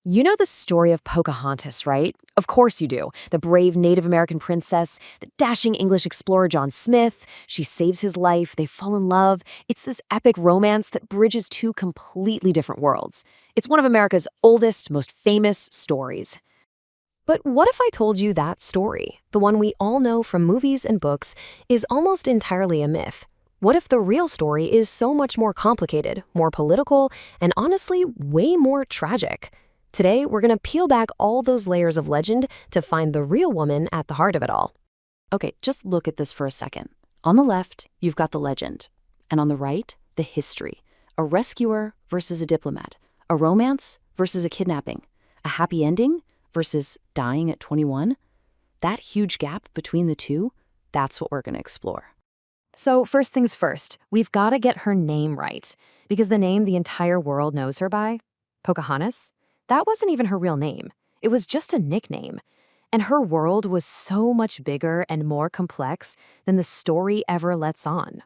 You know the story of Pocahontas, right? Of course you do. The brave Native American princess, the dashing English explorer John Smith. She saves his life, they fall in love. It's this epic romance that bridges two completely different worlds. It's one of America's oldest, most famous stories. But what if I told you that story, the one we all know from movies and books, is almost entirely a myth? What if the real story is so much more complicated, more political, and honestly, way more tragic? Today, we're going to peel back all those layers of legend to find the real woman at the heart of it all. Okay, just look at this for a second. On the left, you've got the legend. And on the right, the history. A rescuer versus a diplomat. A romance versus a kidnapping. A happy ending versus dying at 21. That huge gap between the two, that's what we're going to explore. So first things first, we've got to get her name right. Because the name the entire world knows her by, Pocahontas, that wasn't even her real name. It was just a nickname. And her world was so much bigger and more complex than the story ever lets on.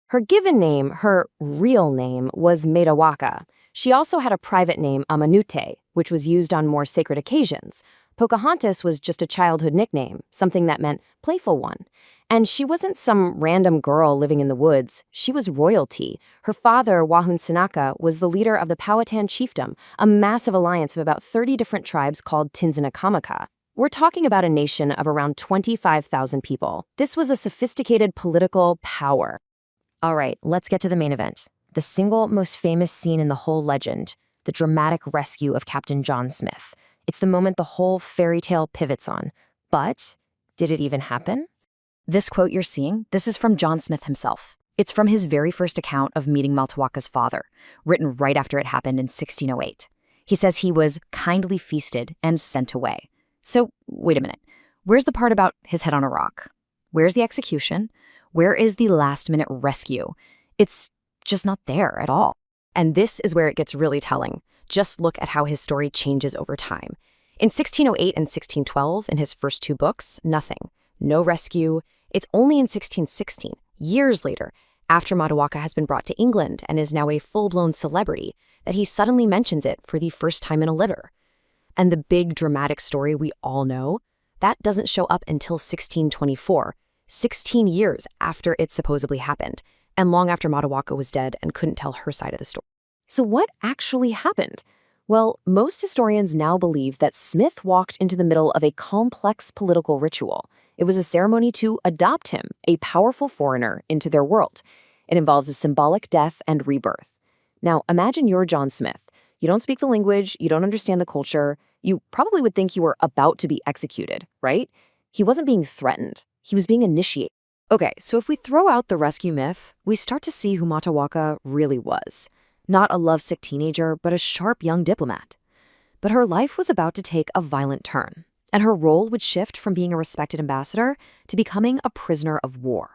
Her given name, her real name, was Matoaka. She also had a private name, Amanute, which was used on more sacred occasions. Pocahontas was just a childhood nickname, something that meant playful one. And she wasn't some random girl living in the woods. She was royalty. Her father, wasnt, was the leader of the Powhatan Chiefdom, a massive alliance of about 30 different tribes called Tinzinakamaka. We're talking about a nation of around 25,000 people. This was a sophisticated political power. All right, let's get to the main event. The single most famous scene in the whole legend, the dramatic rescue of Captain John Smith. It's the moment the whole fairy tale pivots on. But did it even happen? This quote you're seeing, this is from John Smith himself. It's from his very first account of meeting Matoaka's father, written right after it happened in 1608. He says he was kindly feasted and sent away. So, wait a minute. Where's the part about his head on a rock? Where's the execution? Where is the last-minute rescue? It's just not there at all. And this is where it gets really telling. Just look at how his story changes over time. In 1608 and 1612, in his first two books, nothing. No rescue. It's only in 1616, years later, after Matoaka has been brought to England and is now a full-blown celebrity, that he suddenly mentions it for the first time in a letter. And the big dramatic story we all know, that doesn't show up until 1624, 16 years after it supposedly happened, and long after Matoaka was dead and couldn't tell her side of the story. So what actually happened? Well, most historians now believe that Smith walked into the middle of a complex political ritual. It was a ceremony to adopt him, a powerful foreigner, into their world. It involves a symbolic death and rebirth. Now, imagine you're John Smith. You don't speak the language, you don't understand the culture. You probably would think you were about to be executed, right? He wasn't being threatened. He was being initiated. Okay, so if we throw out the rescue myth, we start to see who Matoaka really was. Not a lovesick teenager, but a sharp young diplomat. But her life was about to take a violent turn, and her role would shift from being a respected ambassador to becoming a prisoner of war.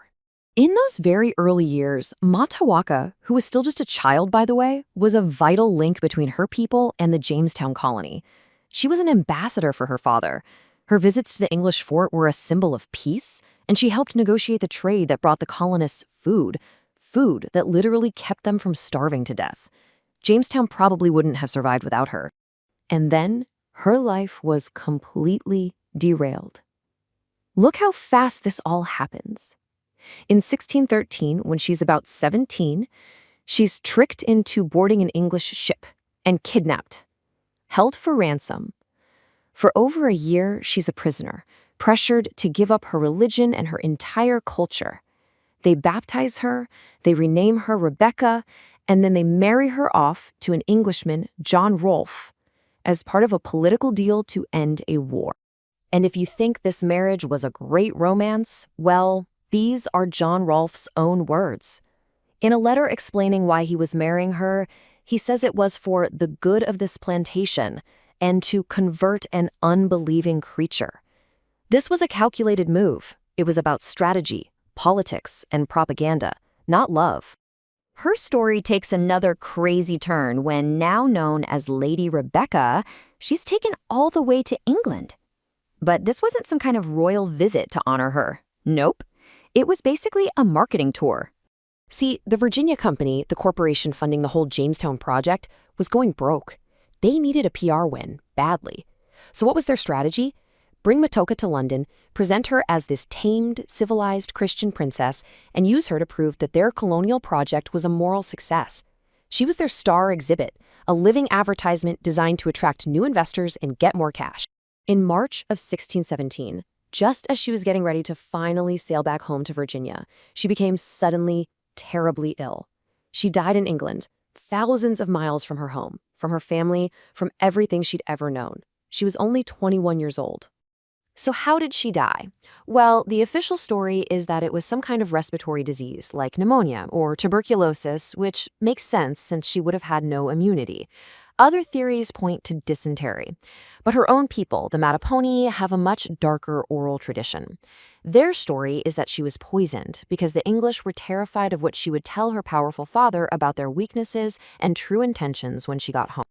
In those very early years, Matoaka, who was still just a child, by the way, was a vital link between her people and the Jamestown colony. She was an ambassador for her father. Her visits to the English fort were a symbol of peace, and she helped negotiate the trade that brought the colonists food that literally kept them from starving to death. Jamestown probably wouldn't have survived without her. And then her life was completely derailed. Look how fast this all happens. In 1613, when she's about 17, she's tricked into boarding an English ship and kidnapped, held for ransom. For over a year, she's a prisoner, pressured to give up her religion and her entire culture. They baptize her, they rename her Rebecca, and then they marry her off to an Englishman, John Rolfe, as part of a political deal to end a war. And if you think this marriage was a great romance, well, these are John Rolfe's own words. In a letter explaining why he was marrying her, he says it was for the good of this plantation and to convert an unbelieving creature. This was a calculated move. It was about strategy, politics, and propaganda, not love. Her story takes another crazy turn when, now known as Lady Rebecca, she's taken all the way to England. But this wasn't some kind of royal visit to honor her. Nope. It was basically a marketing tour. See, the Virginia Company, the corporation funding the whole Jamestown project, was going broke. They needed a PR win, badly. So what was their strategy? Bring Matoaka to London, present her as this tamed, civilized Christian princess, and use her to prove that their colonial project was a moral success. She was their star exhibit, a living advertisement designed to attract new investors and get more cash. In March of 1617, just as she was getting ready to finally sail back home to Virginia, she became suddenly terribly ill. She died in England, thousands of miles from her home, from her family, from everything she'd ever known. She was only 21 years old. So how did she die? Well, the official story is that it was some kind of respiratory disease, like pneumonia or tuberculosis, which makes sense since she would have had no immunity. Other theories point to dysentery. But her own people, the Mattaponi, have a much darker oral tradition. Their story is that she was poisoned because the English were terrified of what she would tell her powerful father about their weaknesses and true intentions when she got home.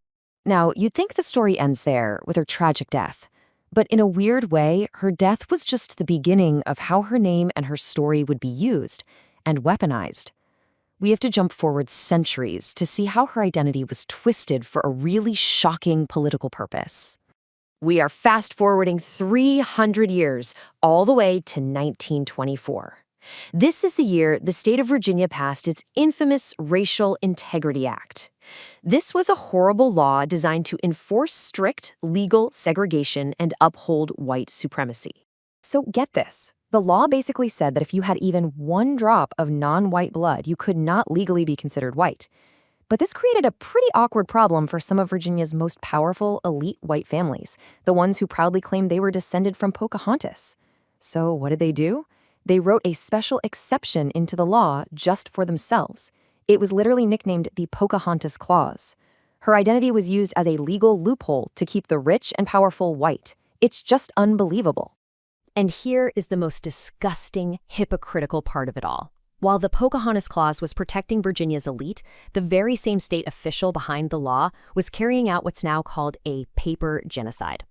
Now, you'd think the story ends there, with her tragic death. But in a weird way, her death was just the beginning of how her name and her story would be used and weaponized. We have to jump forward centuries to see how her identity was twisted for a really shocking political purpose. We are fast-forwarding 300 years, all the way to 1924. This is the year the state of Virginia passed its infamous Racial Integrity Act. This was a horrible law designed to enforce strict legal segregation and uphold white supremacy. So get this. The law basically said that if you had even one drop of non-white blood, you could not legally be considered white. But this created a pretty awkward problem for some of Virginia's most powerful, elite white families, the ones who proudly claimed they were descended from Pocahontas. So what did they do? They wrote a special exception into the law just for themselves. It was literally nicknamed the Pocahontas Clause. Her identity was used as a legal loophole to keep the rich and powerful white. It's just unbelievable. And here is the most disgusting, hypocritical part of it all. While the Pocahontas Clause was protecting Virginia's elite, the very same state official behind the law was carrying out what's now called a paper genocide.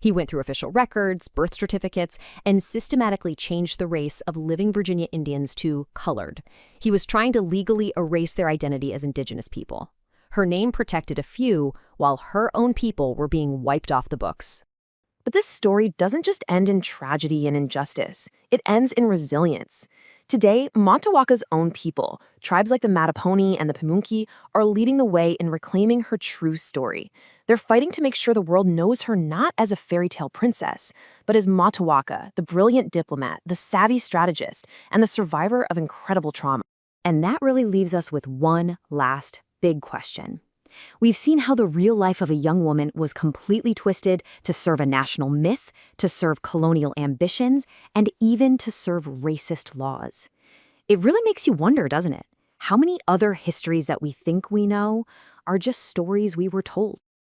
He went through official records, birth certificates, and systematically changed the race of living Virginia Indians to colored. He was trying to legally erase their identity as indigenous people. Her name protected a few, while her own people were being wiped off the books. But this story doesn't just end in tragedy and injustice. It ends in resilience. Today, Matoaka's own people, tribes like the Mattaponi and the Pamunkey, are leading the way in reclaiming her true story. They're fighting to make sure the world knows her not as a fairy tale princess, but as Matoaka, the brilliant diplomat, the savvy strategist, and the survivor of incredible trauma. And that really leaves us with one last big question. We've seen how the real life of a young woman was completely twisted to serve a national myth, to serve colonial ambitions, and even to serve racist laws. It really makes you wonder, doesn't it? How many other histories that we think we know are just stories we were told?